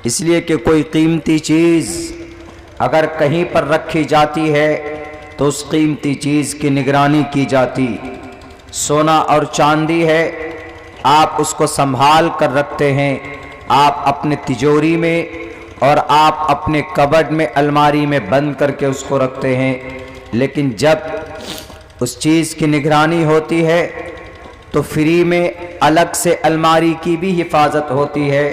इसलिए कि कोई कीमती चीज़ अगर कहीं पर रखी जाती है तो उस कीमती चीज़ की निगरानी की जाती। सोना और चांदी है, आप उसको संभाल कर रखते हैं, आप अपने तिजोरी में और आप अपने कबर्ड में अलमारी में बंद करके उसको रखते हैं। लेकिन जब उस चीज़ की निगरानी होती है तो फ्री में अलग से अलमारी की भी हिफाजत होती है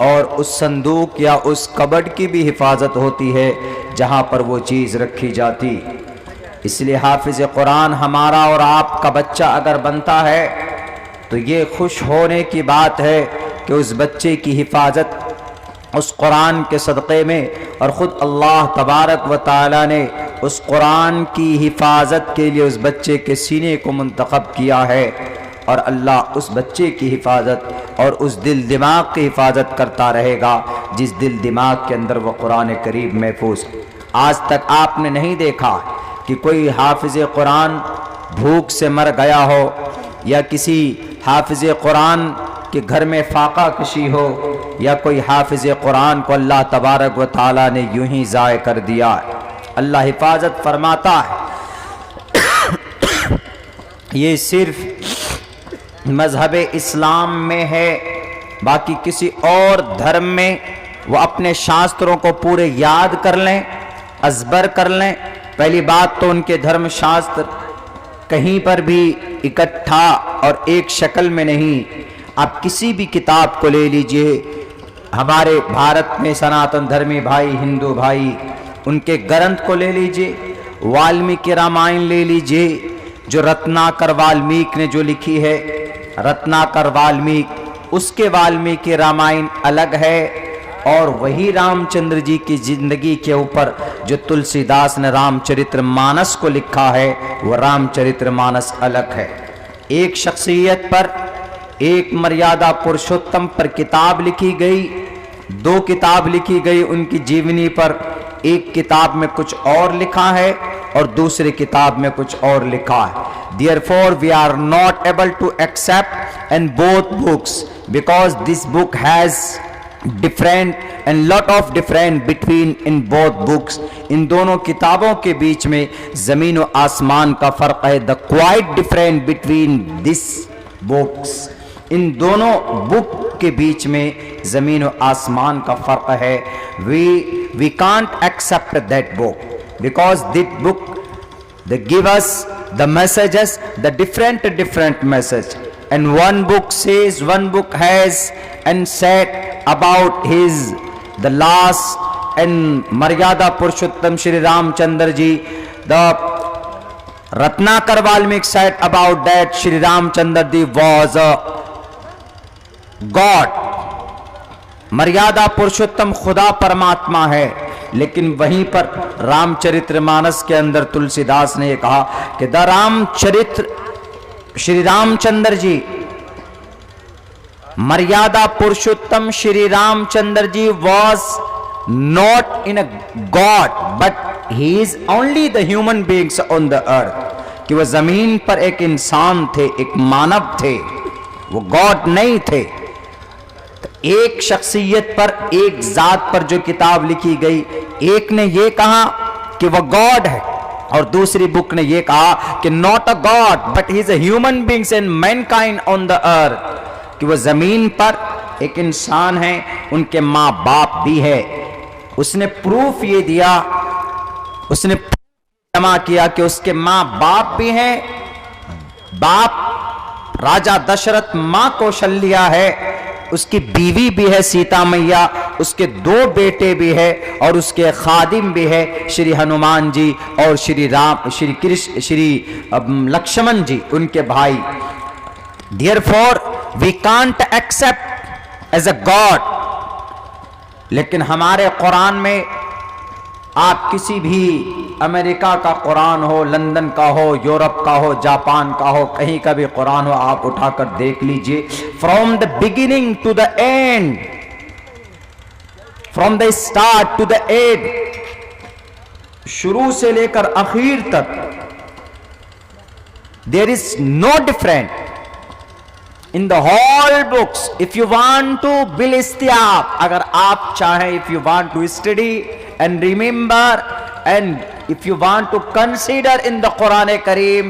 और उस संदूक या उस कबर्ड की भी हिफाजत होती है जहाँ पर वो चीज़ रखी जाती। इसलिए हाफिज़ कुरान हमारा और आपका बच्चा अगर बनता है तो ये खुश होने की बात है कि उस बच्चे की हिफाजत उस कुरान के सदक़े में, और ख़ुद अल्लाह तबारक व तआला ने उस कुरान की हिफाजत के लिए उस बच्चे के सीने को मुंतखब किया है, और अल्लाह उस बच्चे की हिफाजत और उस दिल दिमाग की हिफाजत करता रहेगा जिस दिल दिमाग के अंदर वह कुरान करीम महफूज। आज तक आपने नहीं देखा कि कोई हाफिज़ कुरान भूख से मर गया हो या किसी हाफिज़ कुरान के घर में फाका कशी हो या कोई हाफिज़ कुरान को अल्लाह तबारक व तआला ने यूं ही ज़ाय कर दिया। अल्लाह हिफाजत फरमाता है। ये सिर्फ मज़हब इस्लाम में है, बाकी किसी और धर्म में वो अपने शास्त्रों को पूरे याद कर लें, अज़बर कर लें। पहली बात तो उनके धर्म शास्त्र कहीं पर भी इकट्ठा और एक शक्ल में नहीं। आप किसी भी किताब को ले लीजिए, हमारे भारत में सनातन धर्मी भाई, हिंदू भाई, उनके ग्रंथ को ले लीजिए, वाल्मीकि रामायण ले लीजिए, जो रत्नाकर वाल्मीकि ने जो लिखी है, रत्नाकर वाल्मीकि, उसके वाल्मीकि रामायण अलग है, और वही रामचंद्र जी की जिंदगी के ऊपर जो तुलसीदास ने रामचरित्र मानस को लिखा है, वह रामचरित्र मानस अलग है। एक शख्सियत पर, एक मर्यादा पुरुषोत्तम पर किताब लिखी गई, दो किताब लिखी गई उनकी जीवनी पर। एक किताब में कुछ और लिखा है और दूसरी किताब में कुछ और लिखा है। Therefore, we are not able to accept in both books because this book has different and lot of different between in both books। इन दोनों किताबों के बीच में जमीन और आसमान का फर्क है। The quite different between this books। इन दोनों बुक के बीच में जमीन और आसमान का फर्क है। We can't accept that book because that book they give us the messages, the different message, and one book says, one book has and said about his the last and मर्यादा पुरुषोत्तम श्री रामचंद्र जी, the Ratnakar Valmiki said about that Shri Ramchandra ji was a God। मर्यादा पुरुषोत्तम खुदा परमात्मा है, लेकिन वहीं पर रामचरितमानस के अंदर तुलसीदास ने ये कहा कि द रामचरित्र श्री रामचंद्र जी, मर्यादा पुरुषोत्तम Shri Ramchandra ji was not in a god but he is only the human beings on the earth. कि वह जमीन पर एक इंसान थे, एक मानव थे, वो गॉड नहीं थे। एक शख्सियत पर, एक जात पर जो किताब लिखी गई, एक ने ये कहा कि वह गॉड है और दूसरी बुक ने ये कहा कि not a god but he is a human beings and Mankind on the earth. कि वह जमीन पर एक इंसान है, उनके माँ बाप भी है। उसने प्रूफ ये दिया, उसने जमा किया कि उसके माँ बाप भी हैं। बाप राजा दशरथ, माँ कौशल्या है, उसकी बीवी भी है सीता मैया, उसके दो बेटे भी है और उसके खादिम भी है श्री हनुमान जी और श्री राम, श्री कृष्ण, श्री लक्ष्मण जी, उनके भाई। Therefore we can't accept as a God। लेकिन हमारे कुरान में आप किसी भी अमेरिका का कुरान हो, लंदन का हो, यूरोप का हो, जापान का हो, कहीं का भी कुरान हो, आप उठाकर देख लीजिए। From the beginning to the end, from the start to the end, शुरू से लेकर आखिर तक, there is no different. in the whole books, if you want to bil istiyab, अगर आप चाहें, if you want to study and remember and if you want to consider in the Quran Kareem,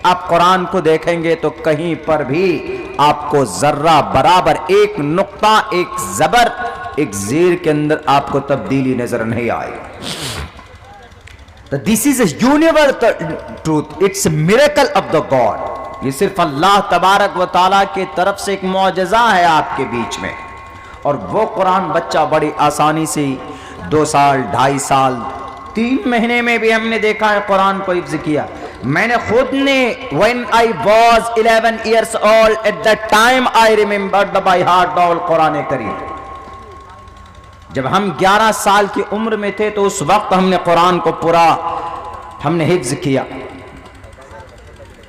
आप कुरान को देखेंगे तो कहीं पर भी आपको जर्रा बराबर एक नुक्ता, एक जबर, एक जीर के अंदर आपको तब्दीली नजर नहीं आएगी। This is a universal truth, it's miracle of the God. ये सिर्फ अल्लाह तबारक व ताला के तरफ से एक मौजज़ा है आपके बीच में, और वो कुरान बच्चा बड़ी आसानी से 2 साल, 2.5 साल, 3 महीने में भी हमने देखा है कुरान को हिफ्ज़ किया। मैंने खुद ने when I was 11 years old, at that time I remembered the by heart the whole Quran Kareem। जब हम 11 साल की उम्र में थे तो उस वक्त हमने कुरान को पूरा हमने हिफ्ज़ किया,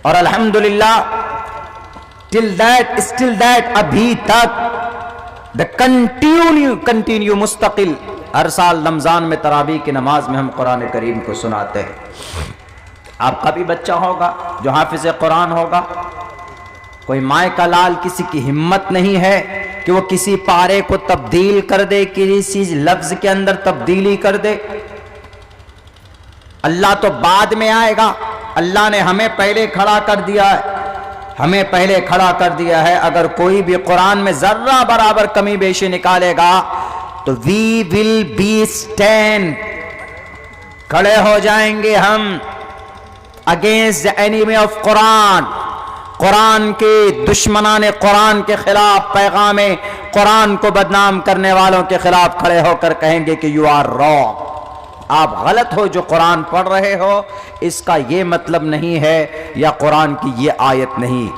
और अल्हम्दुलिल्लाह टिल दैट अभी तक द कंटिन्यू मुस्तकिल हर साल रमजान में तरावी की नमाज में हम कुरान करीम को सुनाते हैं। आपका भी बच्चा होगा जो हाफिज कुरान होगा, कोई माए का लाल किसी की हिम्मत नहीं है कि वो किसी पारे को तब्दील कर दे, किसी लफ्ज के अंदर तब्दीली कर दे। अल्लाह तो बाद में आएगा, अल्लाह ने हमें पहले खड़ा कर दिया है, अगर कोई भी कुरान में जर्रा बराबर कमी बेशी निकालेगा तो वी विल बी स्टैंड, खड़े हो जाएंगे हम against the enemy of Quran, Quran के दुश्मनाने कुरान के खिलाफ, पैगाम कुरान को बदनाम करने वालों के खिलाफ खड़े होकर कहेंगे कि यू आर रॉन्ग, आप गलत हो जो कुरान पढ़ रहे हो, इसका ये मतलब नहीं है, या कुरान की ये आयत नहीं।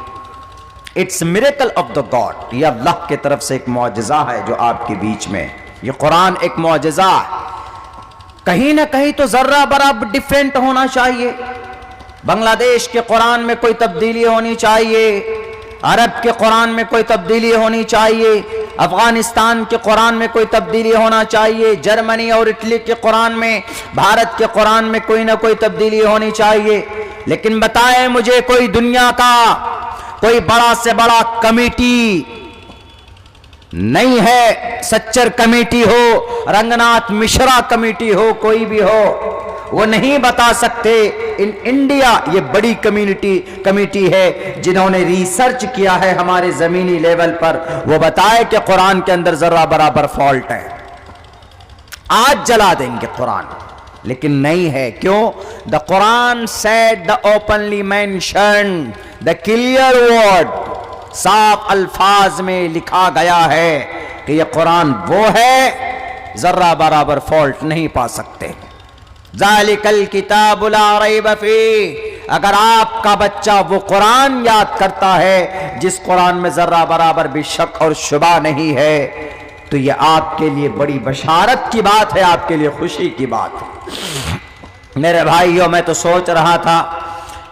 It's miracle of the God, ये अल्लाह की तरफ से एक मौजज़ा है जो आपके बीच में, ये कुरान एक मौजज़ा है। कहीं ना कहीं तो जर्रा बराबर डिफरेंट होना चाहिए। बांग्लादेश के कुरान में कोई तब्दीली होनी चाहिए, अरब के कुरान में कोई तब्दीली होनी चाहिए, अफगानिस्तान के कुरान में कोई तब्दीली होना चाहिए, जर्मनी और इटली के कुरान में, भारत के कुरान में कोई ना कोई तब्दीली होनी चाहिए। लेकिन बताएं मुझे कोई दुनिया का कोई बड़ा से बड़ा कमेटी नहीं है, सच्चर कमेटी हो, रंगनाथ मिश्रा कमेटी हो, कोई भी हो, वो नहीं बता सकते इन इंडिया ये बड़ी कमेटी है जिन्होंने रिसर्च किया है हमारे जमीनी लेवल पर, वो बताए कि कुरान के अंदर जरा बराबर फॉल्ट है, आज जला देंगे कुरान। लेकिन नहीं है, क्यों? The Quran said the openly mention the clear word, साफ अल्फाज में लिखा गया है कि यह कुरान वो है, जर्रा बराबर फॉल्ट नहीं पा सकते। ज़ालिकल किताबु ला रैब फीह, अगर आपका बच्चा वो कुरान याद करता है जिस कुरान में जर्रा बराबर भी शक और शुबा नहीं है, तो ये आपके लिए बड़ी बशारत की बात है, आपके लिए खुशी की बात है। मेरे भाइयों, मैं तो सोच रहा था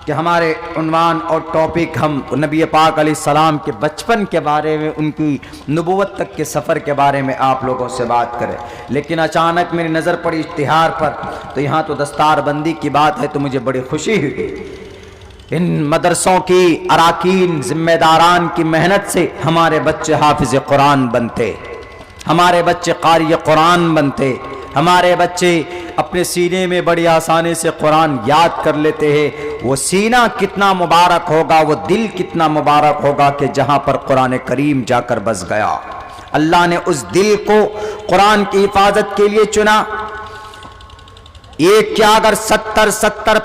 कि हमारे उन्वान और टॉपिक हम नबी पाक अलैहिस्सलाम के बचपन के बारे में, उनकी नबूवत तक के सफ़र के बारे में आप लोगों से बात करें, लेकिन अचानक मेरी नज़र पड़ी इश्तिहार पर, तो यहाँ तो दस्तारबंदी की बात है, तो मुझे बड़ी खुशी हुई। इन मदरसों की अराकीन जिम्मेदारान की मेहनत से हमारे बच्चे हाफिज कुरान बनते, हमारे बच्चे कारी कुरान बनते, हमारे बच्चे अपने सीने में बड़ी आसानी से कुरान याद कर लेते हैं। वो सीना कितना मुबारक होगा, वो दिल कितना मुबारक होगा कि जहां पर कुरान करीम जाकर बस गया। अल्लाह ने उस दिल को कुरान की हिफाजत के लिए चुना। एक क्या, अगर 70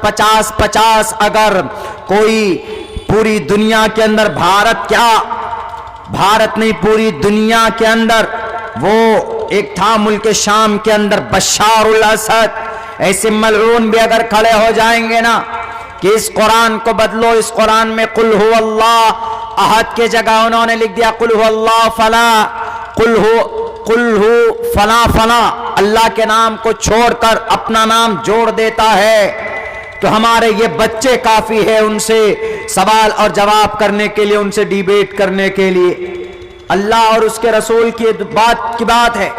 50 अगर कोई पूरी दुनिया के अंदर, भारत नहीं पूरी दुनिया के अंदर, वो एक था मुल्क शाम के अंदर बशारुल असद, ऐसे मलऊन भी अगर खड़े हो जाएंगे ना कि इस कुरान को बदलो, इस कुरान में कुल हु अल्लाह अहद के जगह उन्होंने लिख दिया कुल हु अल्लाह फला, कुल हु फला फला, अल्लाह के नाम को छोड़कर अपना नाम जोड़ देता है, तो हमारे ये बच्चे काफी है उनसे सवाल और जवाब करने के लिए, उनसे डिबेट करने के लिए। अल्लाह और उसके रसूल की बात है,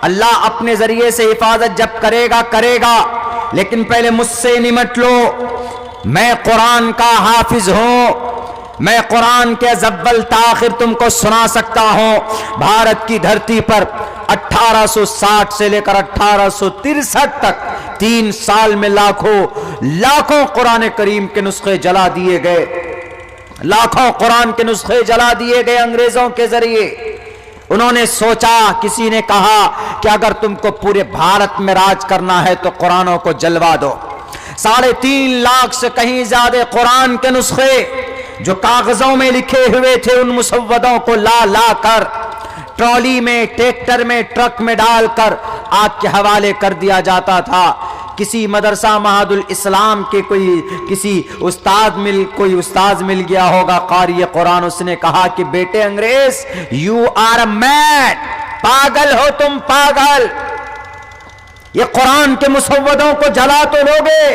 अल्लाह अपने जरिए से हिफाजत जब करेगा, लेकिन पहले मुझसे निमट लो। मैं कुरान का हाफिज हूं, मैं कुरान के अव्वल ताखिर तुमको सुना सकता हूं। भारत की धरती पर 1860 से लेकर 1863 तक 3 साल में लाखों कुरान करीम के नुस्खे जला दिए गए, लाखों कुरान के नुस्खे जला दिए गए अंग्रेजों के जरिए। उन्होंने सोचा, किसी ने कहा कि अगर तुमको पूरे भारत में राज करना है तो कुरानों को जलवा दो। 3.5 लाख से कहीं ज्यादा कुरान के नुस्खे जो कागजों में लिखे हुए थे, उन मुसव्वदों को ला कर ट्रॉली में, ट्रैक्टर में, ट्रक में डालकर आग के हवाले कर दिया जाता था। किसी मदरसा महादुल इस्लाम के कोई उस्ताद मिल गया होगा कारी कुरान, उसने कहा कि बेटे अंग्रेज, यू आर मैड, पागल हो तुम, पागल। ये कुरान के मुसव्वदों को जला तो लोगे,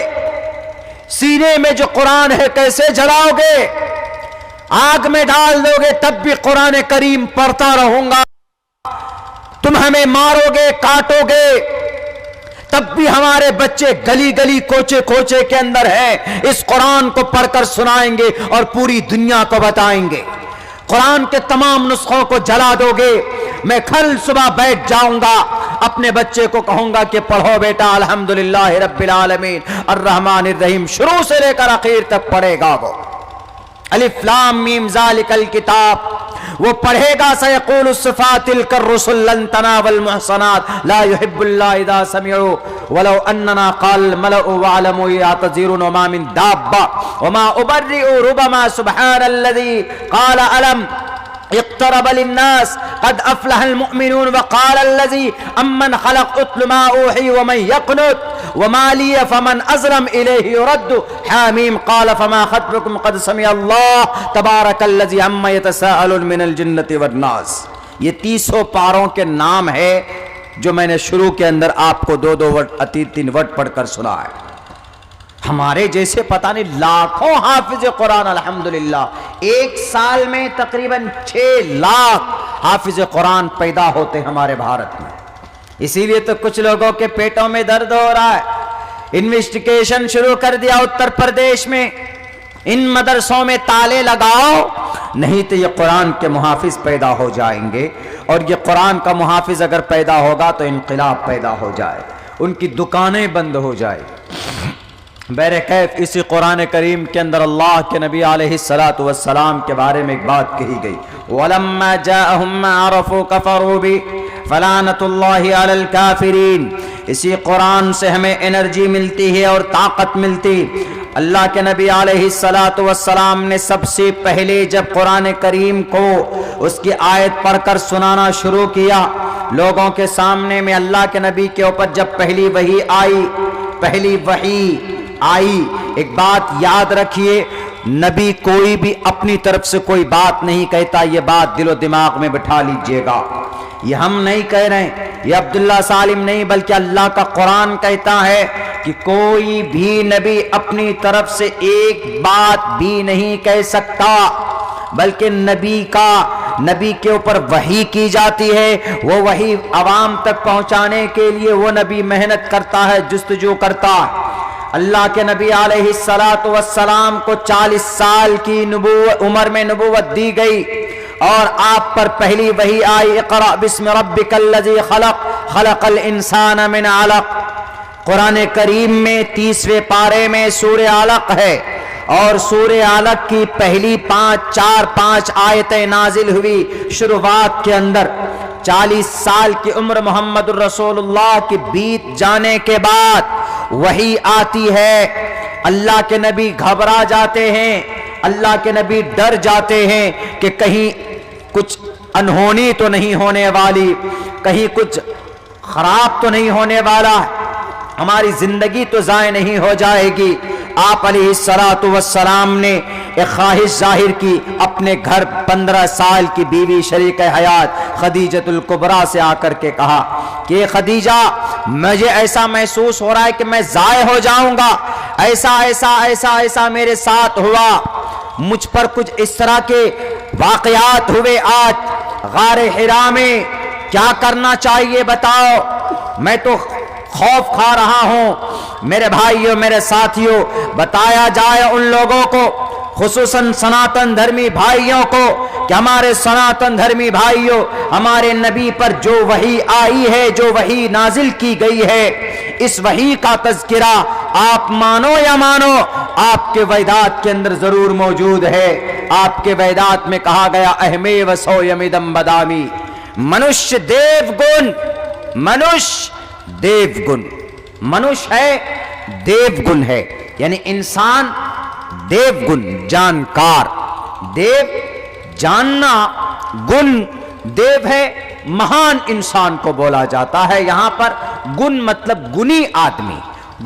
सीने में जो कुरान है कैसे जलाओगे? आग में डाल दोगे तब भी कुरान करीम पढ़ता रहूंगा। तुम हमें मारोगे, काटोगे, तब भी हमारे बच्चे गली गली, कोचे कोचे के अंदर हैं, इस कुरान को पढ़कर सुनाएंगे और पूरी दुनिया को बताएंगे। कुरान के तमाम नुस्खों को जला दोगे, मैं कल सुबह बैठ जाऊंगा, अपने बच्चे को कहूंगा कि पढ़ो बेटा अल्हम्दुलिल्लाह रब्बिल आलमीन अर्रहमानिर रहीम, शुरू से लेकर आखिर तक पढ़ेगा वो। अलिफ लाम मीम ज़ालिकल किताब, वो पढ़ेगा। सयक़ूलु सिफ़ातिल कर्रुसुल लन तनावल मुहसनात ला युहिब्बुल्लाह इज़ा समिअू वलौ अन्ना क़ाल मलउ वअलमू यातज़िरून वमा मिन दाब्बा वमा उबर्रिउ रुबमा सुब्हानल्लज़ी क़ाल अलम इक़्तरब लिन्नास क़द अफ़लहल मुअमिनून वक़ालल्लज़ी अम्मन ख़लक़ उत्लु मा ऊही वमन यक़नुत वमा लिय फमन अज़लम इलैहि युरद्दु हामीम क़ाल फमा ख़त्बुकुम क़द समिअल्लाह तबारकल्लज़ी अम्मा यतसाअलून मिनल जिन्नति वन्नास। ये 300 पारों के नाम है जो मैंने शुरू के अंदर आपको 2-2 वर्ड, 3-3 वर्ड पढ़कर सुना है। हमारे जैसे पता नहीं लाखों हाफिज कुरान अल्हम्दुलिल्लाह, एक साल में तकरीबन 6 लाख हाफिज कुरान पैदा होते हमारे भारत में। इसीलिए तो कुछ लोगों के पेटों में दर्द हो रहा है। इन्वेस्टिगेशन शुरू कर दिया उत्तर प्रदेश में, इन मदरसों में ताले लगाओ, नहीं तो ये कुरान के मुहाफिज पैदा हो जाएंगे, और ये कुरान का मुहाफिज अगर पैदा होगा तो इनकलाब पैदा हो जाए, उनकी दुकानें बंद हो जाए। बहरकैफ इसी कुरान करीम के अंदर अल्लाह के नबी अलैहिस्सलातु वस्सलाम के बारे में एक बात कही गई, वलम्मा जाअहुम मा अरफू कफरू बि फलानतुल्लाहि अलल काफिरीन। इसी कुरान से हमें एनर्जी मिलती है और ताकत मिलती। अल्लाह के नबी अलैहिस्सलातु वस्सलाम ने सबसे पहले जब कुरान करीम को उसकी आयत पढ़कर सुनाना शुरू किया लोगों के सामने में, अल्लाह के नबी के ऊपर जब पहली वही आई, एक बात याद रखिए, नबी कोई भी अपनी तरफ से कोई बात नहीं कहता, ये बात दिलो दिमाग में बिठा लीजिएगा। ये हम नहीं कह रहे हैं, ये अब्दुल्ला सालिम नहीं, बल्कि अल्लाह का कुरान कहता है कि कोई भी नबी अपनी तरफ से एक बात भी नहीं कह सकता, बल्कि नबी के ऊपर वही की जाती है, वो वही आवाम तक पहुंचाने के लिए वो नबी मेहनत करता है, जुस्तजू करता है। अल्लाह के नबी अलैहिस्सलातु वस्सलाम को 40 साल की उम्र में नबूवत दी गई और आप पर पहली वही आई, इक़रा बिस्मि रब्बिकल्लज़ी खलक़ खलक़ल इंसान मिन अलक़। कुरान करीम में 30वें पारे में सूरे अलक़ है और सूरे अलक़ की पहली 4-5 आयतें नाजिल हुई शुरुआत के अंदर। 40 साल की उम्र मोहम्मदुर रसूलुल्लाह की बीत जाने के बाद वही आती है। अल्लाह के नबी घबरा जाते हैं, अल्लाह के नबी डर जाते हैं कि कहीं कुछ अनहोनी तो नहीं होने वाली, कहीं कुछ खराब तो नहीं होने वाला, हमारी जिंदगी तो ज़ाय नहीं हो जाएगी। आप अलैहिस्सलातु वस्सलाम ने एक ख्वाहिश जाहिर की, अपने घर 15 साल की बीवी शरीक हयात खदीजतुल कुबरा से आकर के कहा कि खदीजा, मुझे ऐसा महसूस हो रहा है कि मैं ज़ाय हो जाऊंगा, ऐसा मेरे साथ हुआ, मुझ पर कुछ इस तरह के वाक़यात हुए आज गारे हिरा में, क्या करना चाहिए बताओ, मैं तो खौफ खा रहा हूं। मेरे भाइयों, मेरे साथियों, बताया जाए उन लोगों को खुसूसन सनातन धर्मी भाइयों को कि हमारे सनातन धर्मी भाइयों, हमारे नबी पर जो वही आई है, जो वही नाजिल की गई है, इस वही का तज़किरा आप मानो या मानो आपके वेदात के अंदर जरूर मौजूद है। आपके वेदात में कहा गया अहमे वसोयमिदम बदामी, मनुष्य देवगुण, मनुष्य देवगुण, मनुष्य है देवगुण है, यानी इंसान देवगुण जानकार, देव जानना, गुण देव है महान इंसान को बोला जाता है। यहां पर गुण मतलब गुणी आदमी,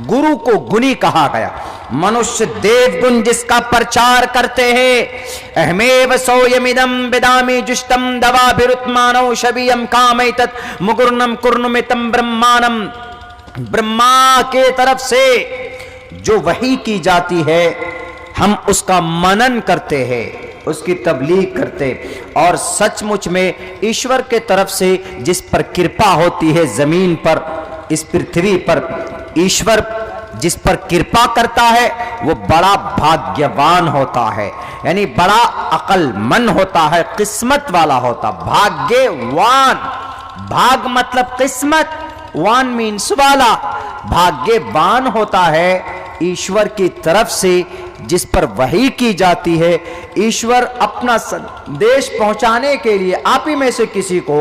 गुरु को गुणी कहा गया। मनुष्य देवगुण जिसका प्रचार करते हैं। अहमेव सोयमिदम बिदामी जुष्टम दवाभिरुत्मानो शबियम कामैतत मुकुर्नम कुर्नुमितम ब्रह्मानम, ब्रह्मा के तरफ से जो वही की जाती है हम उसका मनन करते हैं, उसकी तबलीग करते, और सचमुच में ईश्वर के तरफ से जिस पर कृपा होती है जमीन पर, इस पृथ्वी पर ईश्वर जिस पर कृपा करता है वो बड़ा भाग्यवान होता है, यानी बड़ा अक्लमंद होता है, किस्मत वाला होता, भाग्यवान। भाग मतलब किस्मत, वान मीन्स वाला, भाग्यवान होता है ईश्वर की तरफ से जिस पर वही की जाती है। ईश्वर अपना संदेश पहुंचाने के लिए आप ही में से किसी को,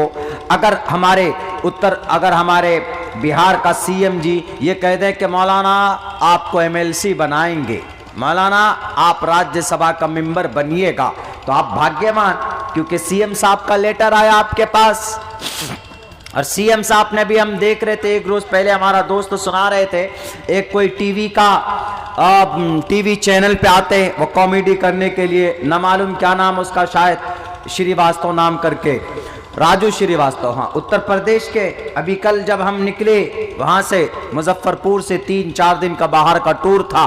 अगर हमारे बिहार का सीएम जी ये कह दें कि मौलाना आपको एमएलसी बनाएंगे, मौलाना आप राज्यसभा का मेंबर बनिएगा, तो आप भाग्यवान, क्योंकि सीएम साहब का लेटर आया आपके पास। और सीएम साहब ने भी, हम देख रहे थे एक रोज पहले हमारा दोस्त तो सुना रहे थे, एक कोई टीवी चैनल पे आते हैं वो कॉमेडी करने के लिए, न मालूम क्या नाम उसका, शायद श्रीवास्तव नाम करके, राजू श्रीवास्तव, हाँ, उत्तर प्रदेश के। अभी कल जब हम निकले वहां से, मुजफ्फरपुर से 3-4 दिन का बाहर का टूर था,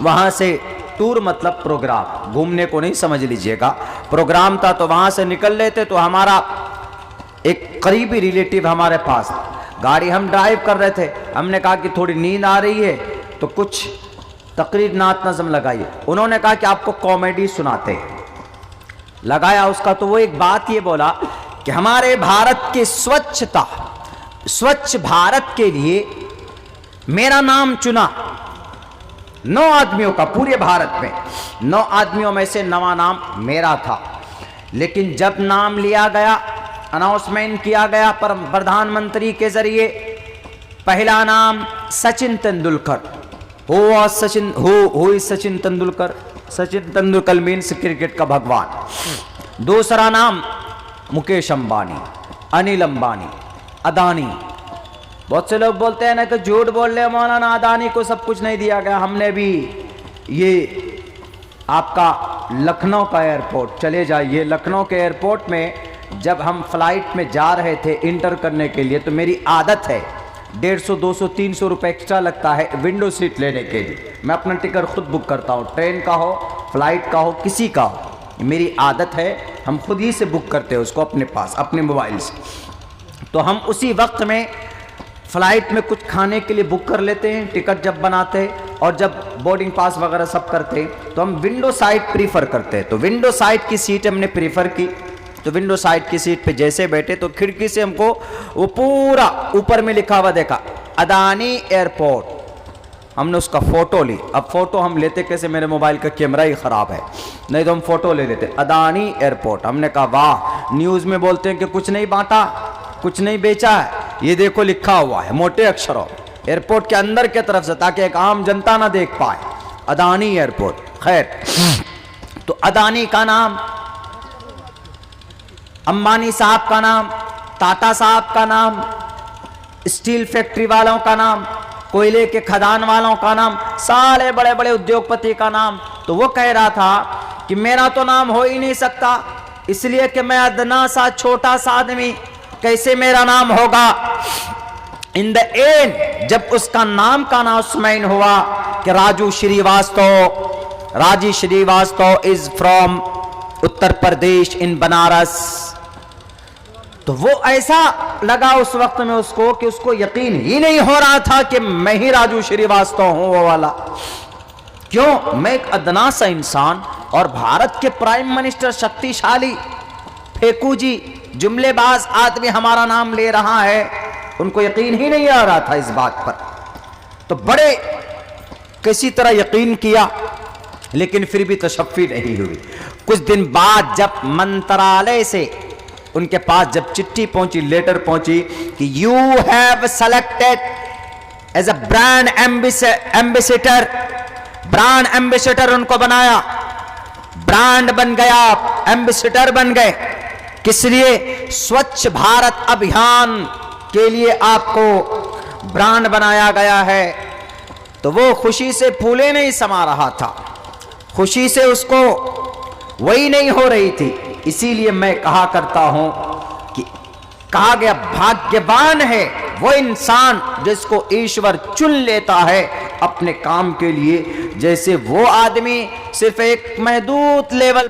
वहां से टूर मतलब प्रोग्राम, घूमने को नहीं समझ लीजिएगा, प्रोग्राम था, तो वहां से निकल लेते तो हमारा एक करीबी रिलेटिव हमारे पास, गाड़ी हम ड्राइव कर रहे थे, हमने कहा कि थोड़ी नींद आ रही है तो कुछ तकरीर नात नज़म लगाइए। उन्होंने कहा कि आपको कॉमेडी सुनाते हैं, लगाया उसका, तो वो एक बात ये बोला कि हमारे भारत की स्वच्छता, स्वच्छ भारत के लिए मेरा नाम चुना 9 आदमियों का, पूरे भारत में 9 आदमियों में से 9वां नाम मेरा था। लेकिन जब नाम लिया गया, अनाउंसमेंट किया गया पर प्रधानमंत्री के जरिए, पहला नाम Sachin Tendulkar, who is Sachin Tendulkar, Sachin Tendulkar means cricket का भगवान। दूसरा नाम मुकेश अंबानी, अनिल अंबानी, अदानी। बहुत से लोग बोलते हैं ना कि झूठ बोल रहे मौलाना, अदानी को सब कुछ नहीं दिया गया। हमने भी ये आपका लखनऊ का एयरपोर्ट, चले जाइए लखनऊ के एयरपोर्ट में, जब हम फ्लाइट में जा रहे थे इंटर करने के लिए, तो मेरी आदत है 150, 200, 300 रुपये एक्स्ट्रा लगता है विंडो सीट लेने के लिए। मैं अपना टिकट खुद बुक करता हूँ, ट्रेन का हो, फ्लाइट का हो, किसी का हो, मेरी आदत है, हम खुद ही से बुक करते हैं उसको अपने पास, अपने मोबाइल से। तो हम उसी वक्त में फ्लाइट में कुछ खाने के लिए बुक कर लेते हैं, टिकट जब बनाते हैं, और जब बोर्डिंग पास वगैरह सब करते हैं तो हम विंडो साइड प्रीफर करते हैं। तो विंडो साइड की सीट हमने प्रीफर की, तो विंडो साइड की सीट पे जैसे बैठे तो खिड़की से हमको वो पूरा ऊपर में लिखा हुआ देखा अदानी एयरपोर्ट। हमने उसका फोटो ली। अब फोटो हम लेते कैसे, मेरे मोबाइल का कैमरा ही खराब है, नहीं तो हम फोटो ले लेते। अदानी एयरपोर्ट, हमने कहा वाह, न्यूज़ में बोलते हैं कि कुछ नहीं बांटा, कुछ नहीं बेचा है, ये देखो लिखा हुआ है मोटे अक्षरों एयरपोर्ट के अंदर की तरफ से, ताकि एक आम जनता ना देख पाए, अदानी एयरपोर्ट। खैर, तो अदानी का नाम, अंबानी साहब का नाम, टाटा साहब का नाम, स्टील फैक्ट्री वालों का नाम, कोयले के खदान वालों का नाम, सारे बड़े बड़े उद्योगपति का नाम। तो वो कह रहा था कि मेरा तो नाम हो ही नहीं सकता, इसलिए कि मैं अदना सा छोटा सा आदमी, कैसे मेरा नाम होगा। इन द एंड जब उसका नाम का अनाउंसमेंट हुआ कि राजू श्रीवास्तव इज फ्रॉम उत्तर प्रदेश इन बनारस, तो वो ऐसा लगा उस वक्त में उसको कि उसको यकीन ही नहीं हो रहा था कि मैं ही राजू श्रीवास्तव हूं वो वाला। क्यों? मैं एक अदना सा इंसान, और भारत के प्राइम मिनिस्टर शक्तिशाली फेकू जी, जुमलेबाज आदमी हमारा नाम ले रहा है, उनको यकीन ही नहीं आ रहा था इस बात पर। तो बड़े किसी तरह यकीन किया, लेकिन फिर भी तशफ़ी नहीं हुई। कुछ दिन बाद जब मंत्रालय से उनके पास जब चिट्ठी पहुंची, लेटर पहुंची कि you have selected as a brand ambassador, brand ambassador उनको बनाया, ब्रांड बन गया, एम्बेसडर बन गए। किस लिए? स्वच्छ भारत अभियान के लिए आपको ब्रांड बनाया गया है। तो वो खुशी से फूले नहीं समा रहा था, खुशी से उसको वही नहीं हो रही थी। इसीलिए मैं कहा करता हूं कि कहा गया भाग्यवान है वो इंसान जिसको ईश्वर चुन लेता है अपने काम के लिए। जैसे वो आदमी सिर्फ एक महदूद लेवल